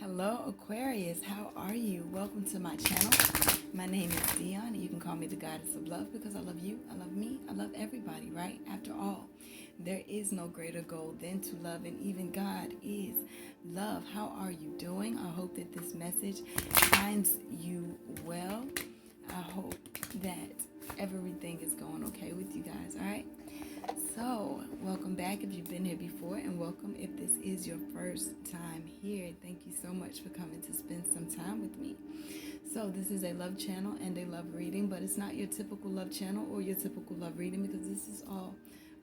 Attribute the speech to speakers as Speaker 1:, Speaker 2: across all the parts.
Speaker 1: Hello, Aquarius. How are you? Welcome to my channel. My name is Dion, and you can call me the goddess of love because I love you, I love me, I love everybody, right? After all, there is no greater goal than to love, and even God is love. How are you doing? I hope that this message finds you well. I hope that everything is going okay with you guys, all right? So, welcome back if you've been here before, and welcome if this is your first time here. Thank you so much for coming to spend some time with me. So, this is a love channel and a love reading, but it's not your typical love channel or your typical love reading because this is all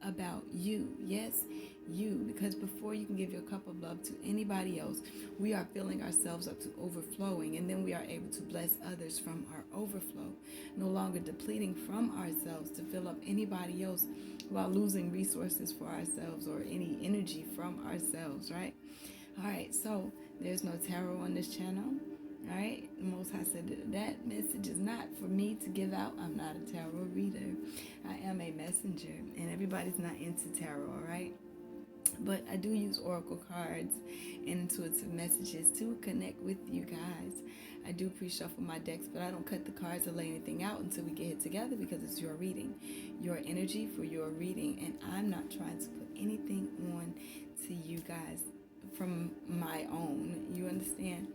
Speaker 1: about you. Yes, you. Because before you can give your cup of love to anybody else, we are filling ourselves up to overflowing, and then we are able to bless others from our overflow, no longer depleting from ourselves to fill up anybody else while losing resources for ourselves or any energy from ourselves, right? All right, so there's no tarot on this channel. All right, the Most High said that message is not for me to give out. I'm not a tarot reader. I am a messenger, and everybody's not into tarot, all right? But I do use oracle cards and intuitive messages to connect with you guys. I do pre-shuffle my decks, but I don't cut the cards or lay anything out until we get it together because it's your reading, your energy for your reading, and I'm not trying to put anything on to you guys from my own. You understand?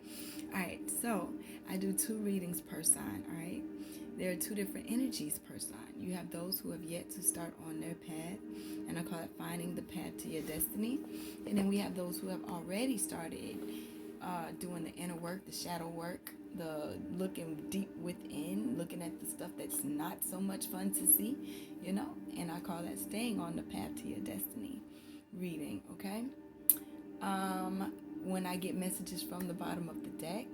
Speaker 1: All right, so I do 2 readings per sign, all right? There are 2 different energies per sign. You have those who have yet to start on their path, and I call it finding the path to your destiny. And then we have those who have already started doing the inner work, the shadow work, the looking deep within, looking at the stuff that's not so much fun to see, and I call that staying on the path to your destiny reading, okay? When I get messages from the bottom of the deck,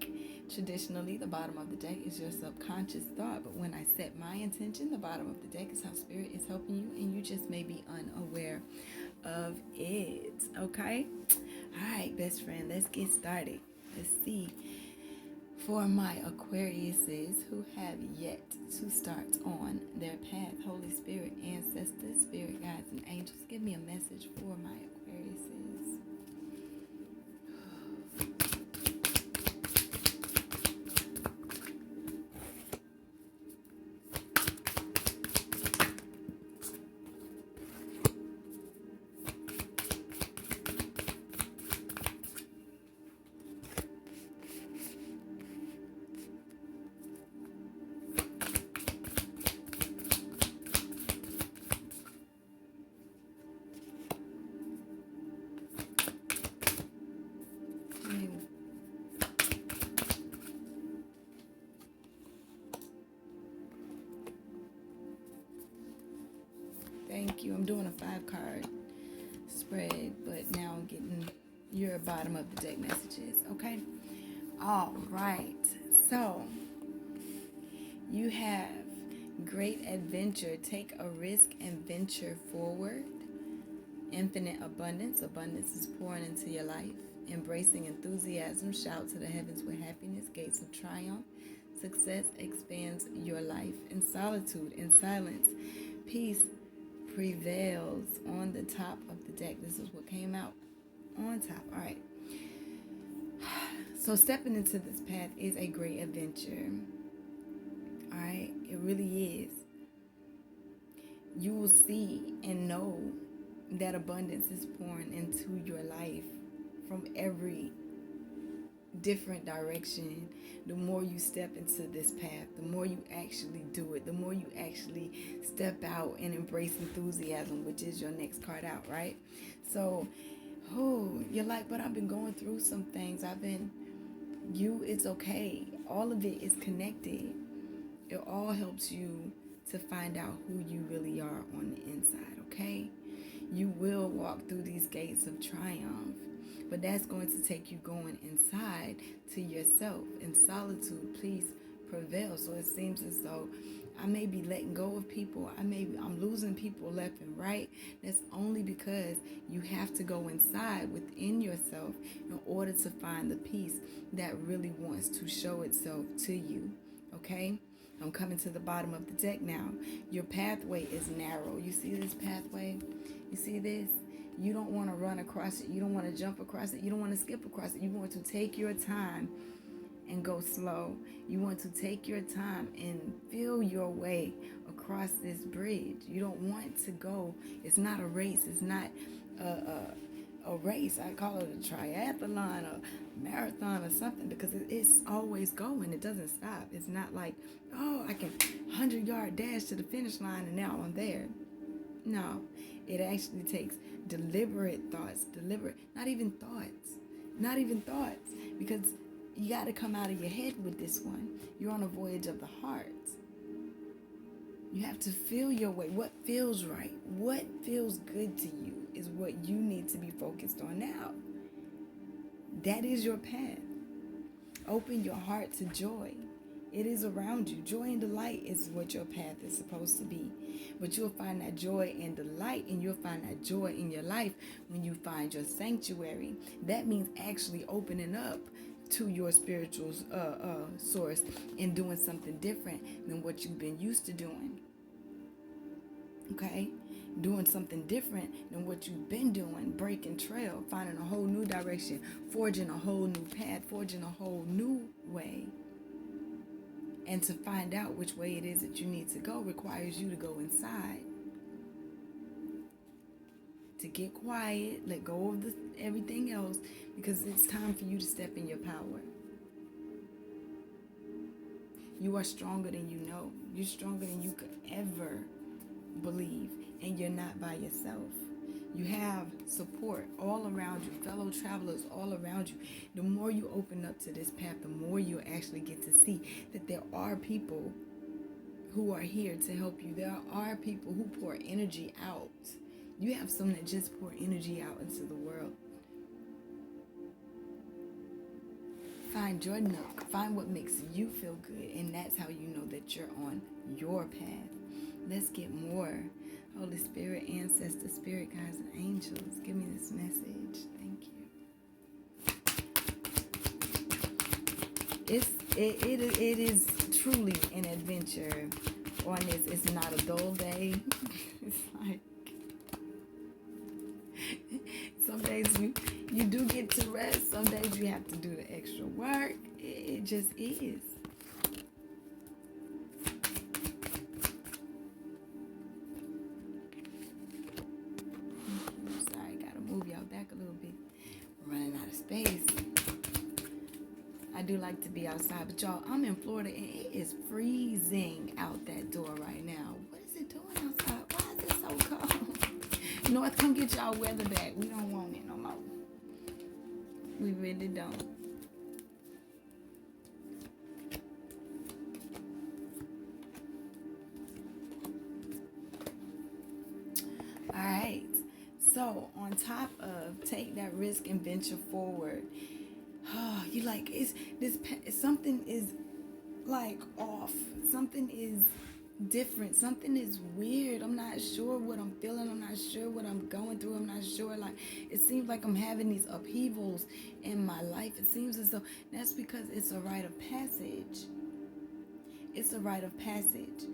Speaker 1: traditionally the bottom of the deck is your subconscious thought, but when I set my intention, the bottom of the deck is how spirit is helping you, and you just may be unaware of it, okay? All right, best friend, let's get started. Let's see. For my Aquariuses who have yet to start on their path, Holy Spirit, ancestors, spirit guides, and angels, give me a message for my Aquariuses. Thank you. I'm doing a 5-card spread, but now I'm getting your bottom of the deck messages, okay? All right. So, you have great adventure. Take a risk and venture forward. Infinite abundance. Abundance is pouring into your life. Embracing enthusiasm. Shout to the heavens with happiness. Gates of triumph. Success expands your life. In solitude, in silence, peace prevails on the top of the deck. This is what came out on top. All right. So stepping into this path is a great adventure. All right. It really is. You will see and know that abundance is pouring into your life from every different direction. The more you step into this path, the more you actually do it, the more you actually step out and embrace enthusiasm, which is your next card out, right? So, you're like, but I've been going through some things. It's okay. All of it is connected. It all helps you to find out who you really are on the inside, okay? You will walk through these gates of triumph, but that's going to take you going inside to yourself. In solitude, please prevail. So it seems as though I may be letting go of people. I'm losing people left and right. That's only because you have to go inside within yourself in order to find the peace that really wants to show itself to you, okay? I'm coming to the bottom of the deck now. Your pathway is narrow. You see this pathway? You see this? You don't want to run across it. You don't want to jump across it. You don't want to skip across it. You want to take your time and go slow. You want to take your time and feel your way across this bridge. You don't want to go. It's not a race. It's not a race. I call it a triathlon or marathon or something, because it's always going. It doesn't stop. It's not like, oh, I can 100-yard dash to the finish line and now I'm there. No, it actually takes deliberate thoughts, not even thoughts, because you got to come out of your head with this one. You're on a voyage of the heart. You have to feel your way. What feels right? What feels good to you is what you need to be focused on now. That is your path. Open your heart to joy. It is around you. Joy and delight is what your path is supposed to be. But you'll find that joy and delight, and you'll find that joy in your life when you find your sanctuary. That means actually opening up to your spiritual source and doing something different than what you've been used to doing. Okay? Doing something different than what you've been doing. Breaking trail, finding a whole new direction, forging a whole new path, forging a whole new way. And to find out which way it is that you need to go requires you to go inside. To get quiet, let go of everything else, because it's time for you to step in your power. You are stronger than you know. You're stronger than you could ever believe, and you're not by yourself. You have support all around you, fellow travelers all around you. The more you open up to this path, the more you actually get to see that there are people who are here to help you. There are people who pour energy out. You have some that just pour energy out into the world. Find your nook. Find what makes you feel good, and that's how you know that you're on your path. Let's get more. Holy Spirit, ancestor, spirit guides, and angels, give me this message. Thank you. It is truly an adventure on this. It's not a dull day. It's like some days you do get to rest. Some days you have to do the extra work. It just is. Sorry, gotta move y'all back a little bit. Running out of space. I do like to be outside, but y'all, I'm in Florida and it is freezing out that door right now. What is it doing outside? Why is it so cold? North, come get y'all weather back. We don't want it no more. We really don't. All right. So on top of take that risk and venture forward, you like something is like off. Something is different. Something is weird. I'm not sure what I'm feeling. I'm not sure what I'm going through. I'm not sure. Like, it seems like I'm having these upheavals in my life. It seems as though that's because it's a rite of passage. It's a rite of passage.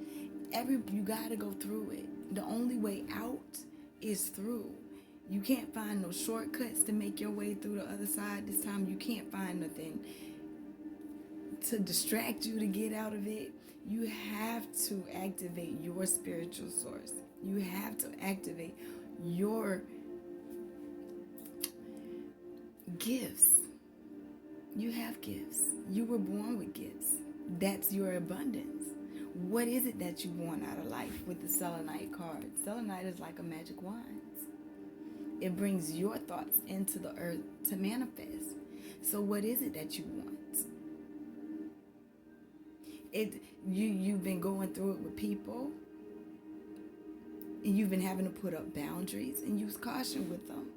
Speaker 1: You gotta go through it. The only way out is through. You can't find no shortcuts to make your way through the other side. This time you can't find nothing to distract you to get out of it. You have to activate your spiritual source. You have to activate your gifts. You have gifts. You were born with gifts. That's your abundance. What is it that you want out of life with the selenite card? Selenite is like a magic wand. It brings your thoughts into the earth to manifest. So what is it that you want? You've been going through it with people, and you've been having to put up boundaries and use caution with them.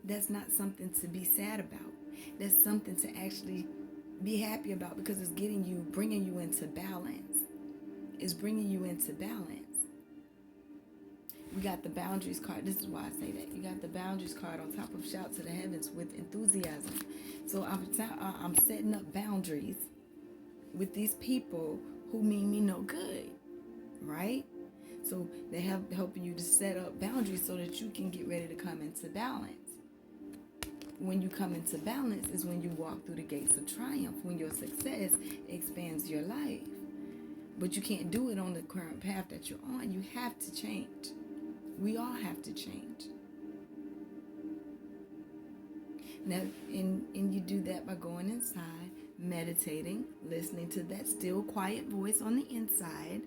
Speaker 1: That's not something to be sad about. That's something to actually be happy about, because it's bringing you into balance. It's bringing you into balance. We got the boundaries card. This is why I say that. You got the boundaries card on top of shout to the heavens with enthusiasm. So I'm setting up boundaries with these people who mean me no good, right? So they have helping you to set up boundaries so that you can get ready to come into balance. When you come into balance is when you walk through the gates of triumph, when your success expands your life. But you can't do it on the current path that you're on. You have to change. We all have to change. Now, and you do that by going inside, meditating, listening to that still quiet voice on the inside.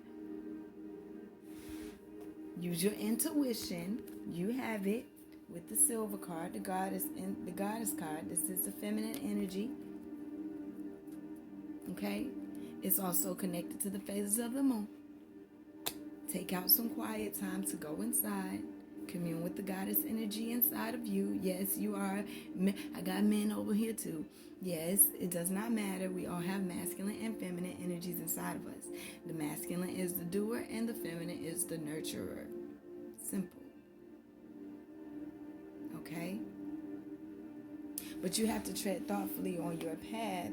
Speaker 1: Use your intuition. You have it with the silver card, the goddess card. This is the feminine energy. Okay? It's also connected to the phases of the moon. Take out some quiet time to go inside. Commune with the goddess energy inside of you. Yes, you are. I got men over here too. Yes, it does not matter. We all have masculine and feminine energies inside of us. The masculine is the doer and the feminine is the nurturer. Simple. Okay? But you have to tread thoughtfully on your path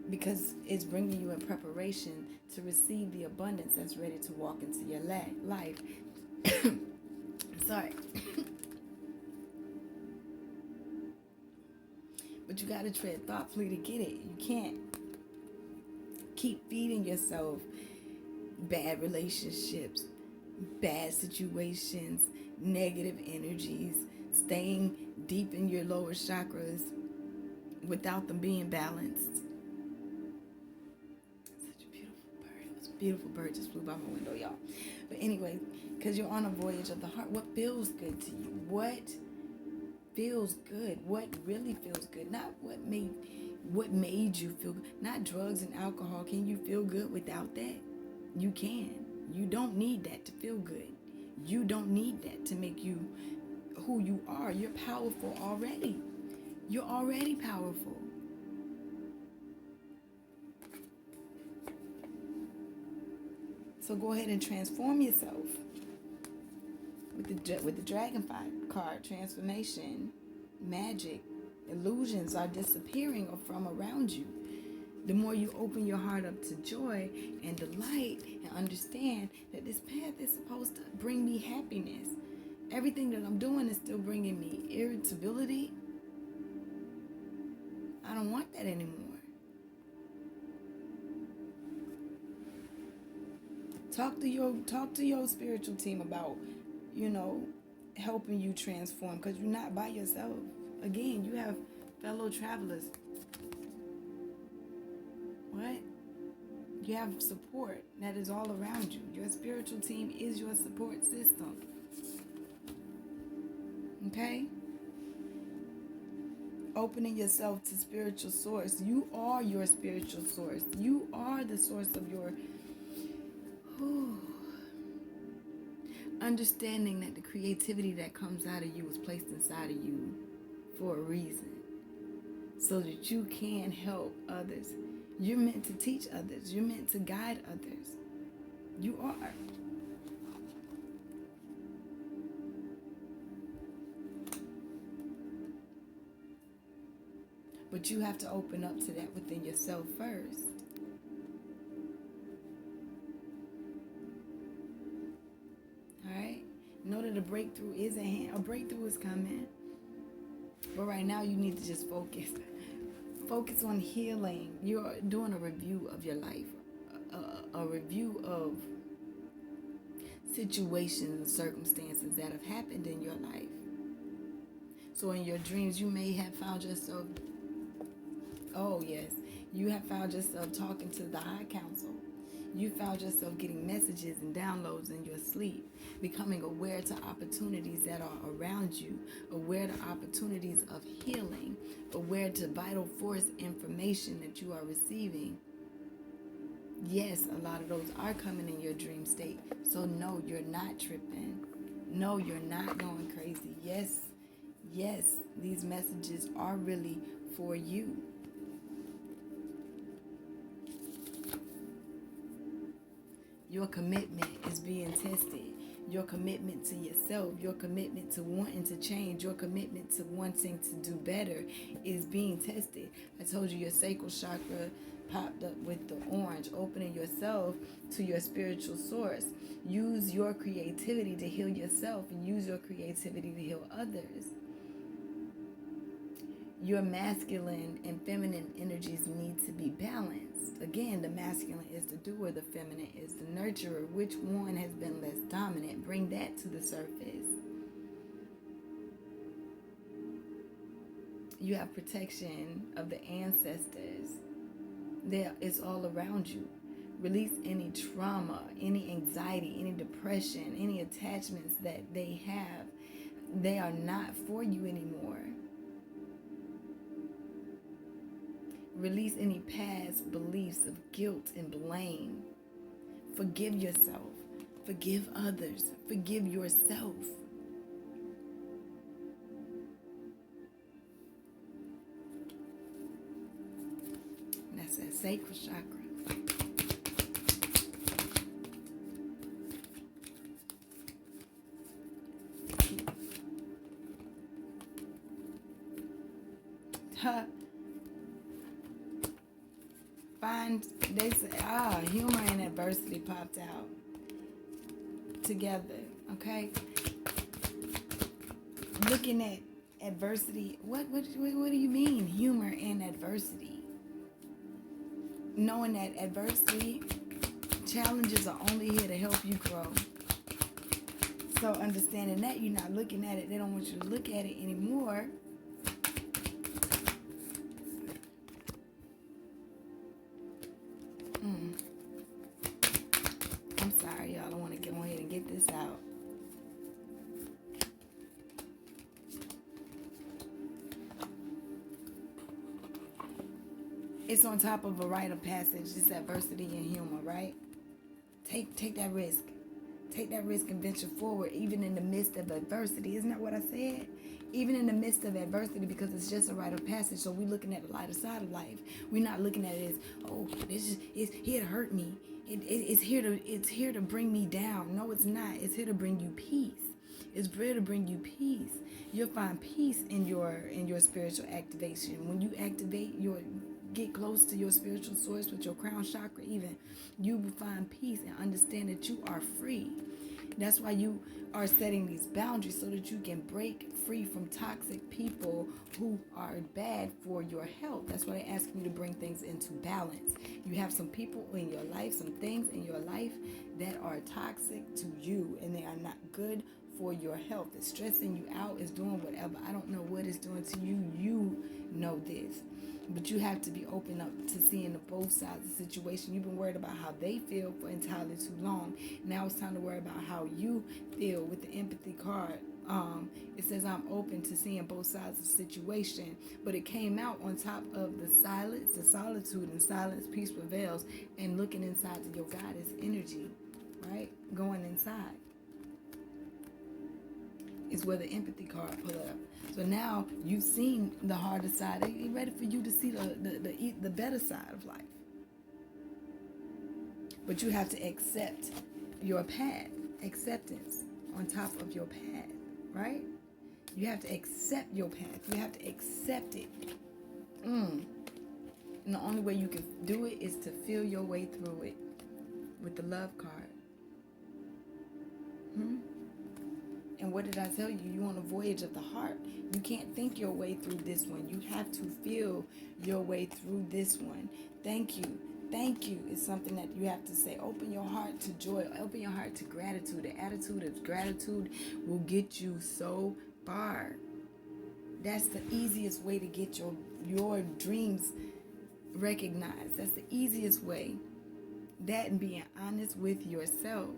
Speaker 1: because it's bringing you in preparation to receive the abundance that's ready to walk into your life. Sorry. But you got to tread thoughtfully to get it. You can't keep feeding yourself bad relationships, bad situations, negative energies, staying deep in your lower chakras without them being balanced. Such a beautiful bird. It was a beautiful bird just flew by my window, y'all. But anyway, because you're on a voyage of the heart, what feels good to you? What feels good? What really feels good? Not what made you feel good. Not drugs and alcohol. Can you feel good without that? You can. You don't need that to feel good. You don't need that to make you who you are. You're powerful already. You're already powerful. So go ahead and transform yourself with the dragonfly card. Transformation, magic, illusions are disappearing from around you. The more you open your heart up to joy and delight and understand that this path is supposed to bring me happiness. Everything that I'm doing is still bringing me irritability. I don't want that anymore. Talk to your spiritual team about, helping you transform, because you're not by yourself. Again, you have fellow travelers. What? You have support that is all around you. Your spiritual team is your support system. Okay? Opening yourself to spiritual source. You are your spiritual source. You are the source of your... Understanding that the creativity that comes out of you was placed inside of you for a reason. So that you can help others. You're meant to teach others. You're meant to guide others. You are. But you have to open up to that within yourself first. Alright? Know that a breakthrough is at hand. A breakthrough is coming. But right now you need to just focus. Focus on healing. You're doing a review of your life. A review of situations and circumstances that have happened in your life. So in your dreams, you may have found yourself, you have found yourself talking to the high council. You found yourself getting messages and downloads in your sleep, becoming aware to opportunities that are around you, aware to opportunities of healing, aware to vital force information that you are receiving. Yes, a lot of those are coming in your dream state. So no, you're not tripping. No, you're not going crazy. Yes, these messages are really for you. Your commitment is being tested. Your commitment to yourself, your commitment to wanting to change, your commitment to wanting to do better is being tested. I told you your sacral chakra popped up with the orange, opening yourself to your spiritual source. Use your creativity to heal yourself and use your creativity to heal others. Your masculine and feminine energies need to be balanced. Again, the masculine is the doer, the feminine is the nurturer. Which one has been less dominant? Bring that to the surface. You have protection of the ancestors. It's all around you. Release any trauma, any anxiety, any depression, any attachments that they have. They are not for you anymore. Release any past beliefs of guilt and blame. Forgive yourself. Forgive others. Forgive yourself. That's that sacral chakra. They say, humor and adversity popped out together, okay? Looking at adversity, what do you mean, humor and adversity? Knowing that adversity, challenges are only here to help you grow. So understanding that, you're not looking at it, they don't want you to look at it anymore. I'm sorry, y'all. I want to get on here and get this out. It's on top of a rite of passage. It's adversity and humor, right? Take that risk. Take that risk and venture forward, even in the midst of adversity. Isn't that what I said? Even in the midst of adversity, because it's just a rite of passage. So we're looking at the lighter side of life. We're not looking at it as, it's here to hurt me. It's here to bring me down. No, it's not. It's here to bring you peace. It's here to bring you peace. You'll find peace in your spiritual activation. When you get close to your spiritual source with your crown chakra, even, you will find peace and understand that you are free. That's why you are setting these boundaries, so that you can break free from toxic people who are bad for your health. That's why they're asking you to bring things into balance. You have some people in your life, some things in your life that are toxic to you, and they are not good for your health. It's stressing you out. It's doing whatever. I don't know what it's doing to you. You know this. But you have to be open up to seeing the both sides of the situation. You've been worried about how they feel for entirely too long. Now it's time to worry about how you feel with the empathy card. It says, I'm open to seeing both sides of the situation. But it came out on top of the silence, the solitude, and silence, peace prevails, and looking inside to your goddess energy, right? Going inside is where the empathy card pull up. So now you've seen the harder side. They're ready for you to see the better side of life. But you have to accept your path. Acceptance on top of your path, right? You have to accept your path. You have to accept it. And the only way you can do it is to feel your way through it with the love card. And what did I tell you? You're on a voyage of the heart. You can't think your way through this one. You have to feel your way through this one. Thank you. Thank you is something that you have to say. Open your heart to joy. Open your heart to gratitude. The attitude of gratitude will get you so far. That's the easiest way to get your dreams recognized. That's the easiest way. That and being honest with yourself.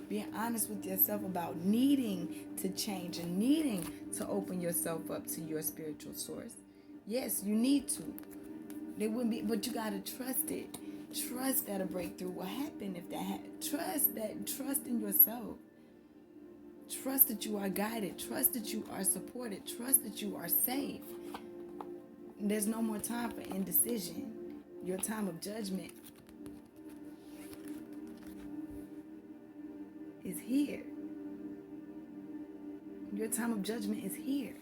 Speaker 1: Being honest with yourself about needing to change and needing to open yourself up to your spiritual source. Yes, you need to. They wouldn't be, but you gotta trust it. Trust that a breakthrough will happen if that happens. Trust in yourself. Trust that you are guided. Trust that you are supported. Trust that you are safe. There's no more time for indecision. Your time of judgment is here. Your time of judgment is here.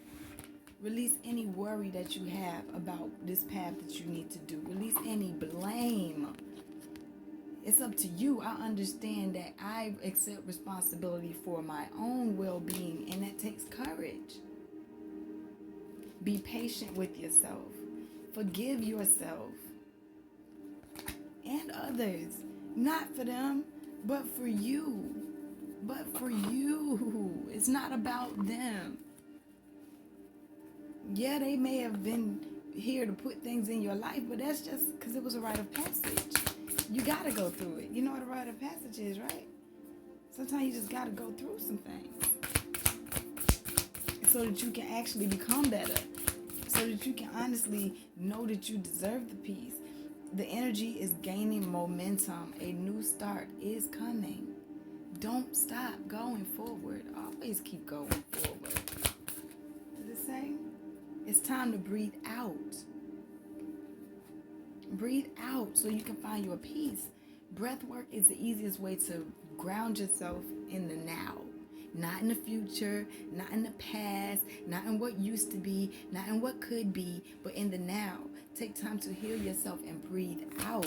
Speaker 1: Release any worry that you have about this path that you need to do. Release any blame. It's up to you. I understand that I accept responsibility for my own well-being, and that takes courage. Be patient with yourself. Forgive yourself and others. Not for them, but for you. But for you. It's not about them. Yeah, they may have been here to put things in your life, but that's just because it was a rite of passage. You got to go through it. You know what a rite of passage is, right? Sometimes you just got to go through some things so that you can actually become better, so that you can honestly know that you deserve the peace. The energy is gaining momentum. A new start is coming. Don't stop going forward. Always keep going forward. Does it say? It's time to breathe out. Breathe out so you can find your peace. Breath work is the easiest way to ground yourself in the now. Not in the future, not in the past, not in what used to be, not in what could be, but in the now. Take time to heal yourself and breathe out.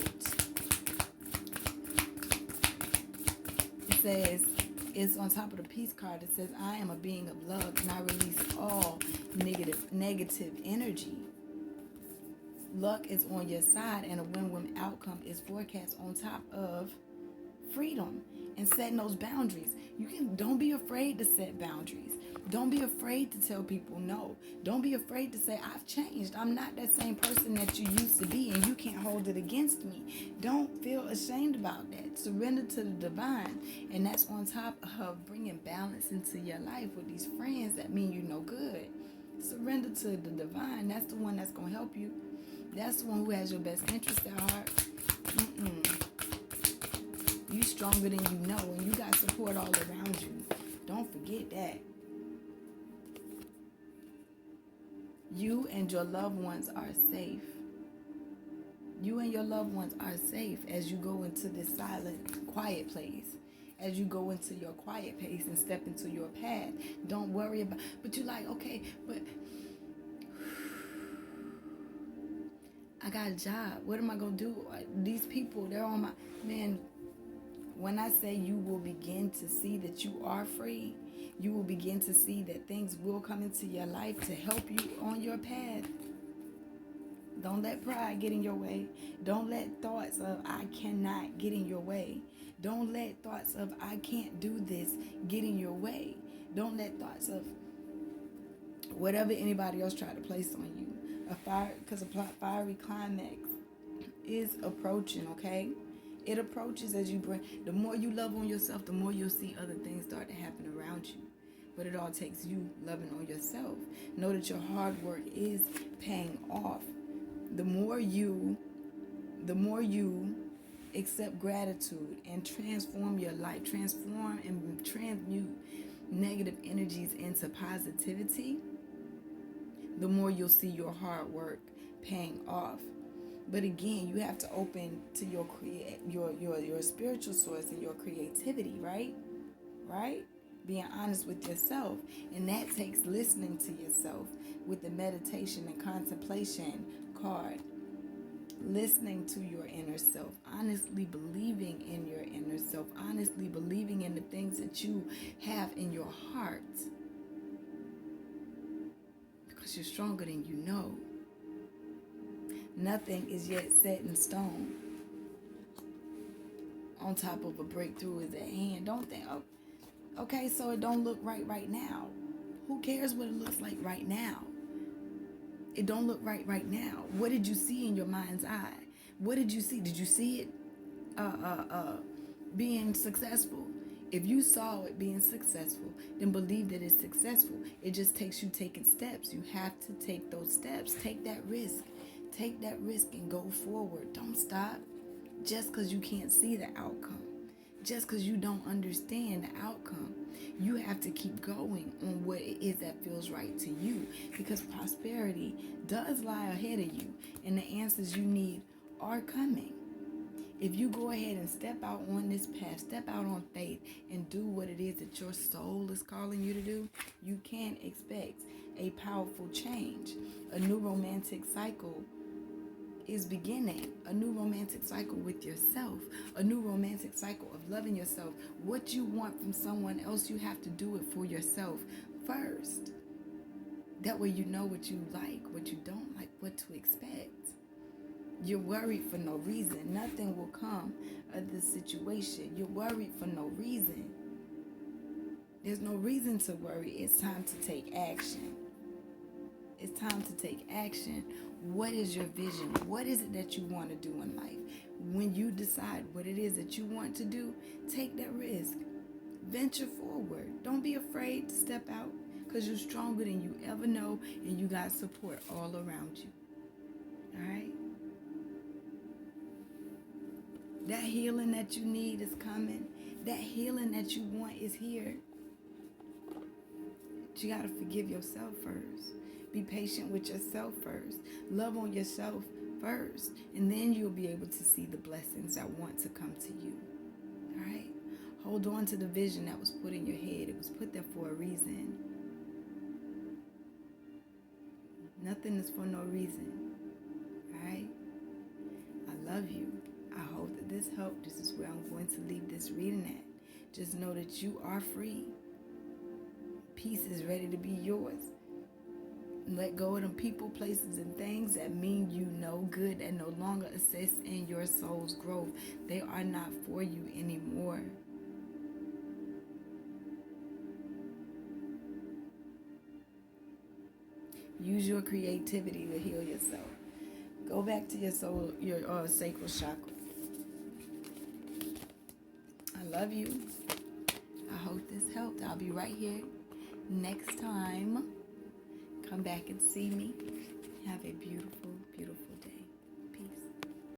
Speaker 1: It says, it's on top of the peace card. It says, I am a being of love and I release all negative energy. Luck is on your side and a win-win outcome is forecast on top of freedom and setting those boundaries. Don't be afraid to set boundaries. Don't be afraid to tell people no. Don't be afraid to say, I've changed. I'm not that same person that you used to be and you can't hold it against me. Don't feel ashamed about that. Surrender to the divine. And that's on top of bringing balance into your life with these friends that mean you no good. Surrender to the divine. That's the one that's going to help you. That's the one who has your best interest at heart. You stronger than you know, and you got support all around you. Don't forget that. You and your loved ones are safe. You and your loved ones are safe as you go into this silent, quiet place. As you go into your quiet pace and step into your path. Don't worry about, but you're like, okay, but I got a job. What am I going to do? These people, they're on my, man, when I say you will begin to see that you are free, you will begin to see that things will come into your life to help you on your path. Don't let pride get in your way. Don't let thoughts of I cannot get in your way. Don't let thoughts of I can't do this get in your way. Don't let thoughts of whatever anybody else try to place on you. Because a fiery climax is approaching, okay? It approaches as you bring, the more you love on yourself, the more you'll see other things start to happen around you. But it all takes you loving on yourself. Know that your hard work is paying off. The more you accept gratitude and transform your life, transform and transmute negative energies into positivity, the more you'll see your hard work paying off. But again, you have to open to your spiritual source and your creativity, right? Being honest with yourself. And that takes listening to yourself with the meditation and contemplation card. Listening to your inner self. Honestly believing in your inner self. Honestly believing in the things that you have in your heart. Because you're stronger than you know. Nothing is yet set in stone. On top of a breakthrough is at hand. Don't think, oh, okay, so it don't look right now. Who cares what it looks like right now? It don't look right now. What did you see in your mind's eye? What did you see? Did you see it being successful? If you saw it being successful, then believe that it's successful. It just takes you taking steps. You have to take those steps. Take that risk. Take that risk and go forward. Don't stop just because you can't see the outcome. Just because you don't understand the outcome. You have to keep going on what it is that feels right to you. Because prosperity does lie ahead of you. And the answers you need are coming. If you go ahead and step out on this path, step out on faith, and do what it is that your soul is calling you to do, you can expect a powerful change. A new romantic cycle is beginning. A new romantic cycle with yourself. A new romantic cycle of loving yourself. What you want from someone else, you have to do it for yourself first. That way you know what you like, what you don't like, what to expect. You're worried for no reason. Nothing will come of this situation. You're worried for no reason. There's no reason to worry. It's time to take action. It's time to take action. What is your vision? What is it that you want to do in life? When you decide what it is that you want to do, take that risk. Venture forward. Don't be afraid to step out, because you're stronger than you ever know, and you got support all around you. All right? That healing that you need is coming. That healing that you want is here. But you got to forgive yourself first. Be patient with yourself first. Love on yourself first. And then you'll be able to see the blessings that want to come to you. All right? Hold on to the vision that was put in your head. It was put there for a reason. Nothing is for no reason. All right? I love you. I hope that this helped. This is where I'm going to leave this reading at. Just know that you are free. Peace is ready to be yours. Let go of them people, places, and things that mean you no good and no longer assist in your soul's growth. They are not for you anymore. Use your creativity to heal yourself. Go back to your soul, your sacral chakra. I love you. I hope this helped. I'll be right here next time. Come back and see me. Have a beautiful, beautiful day.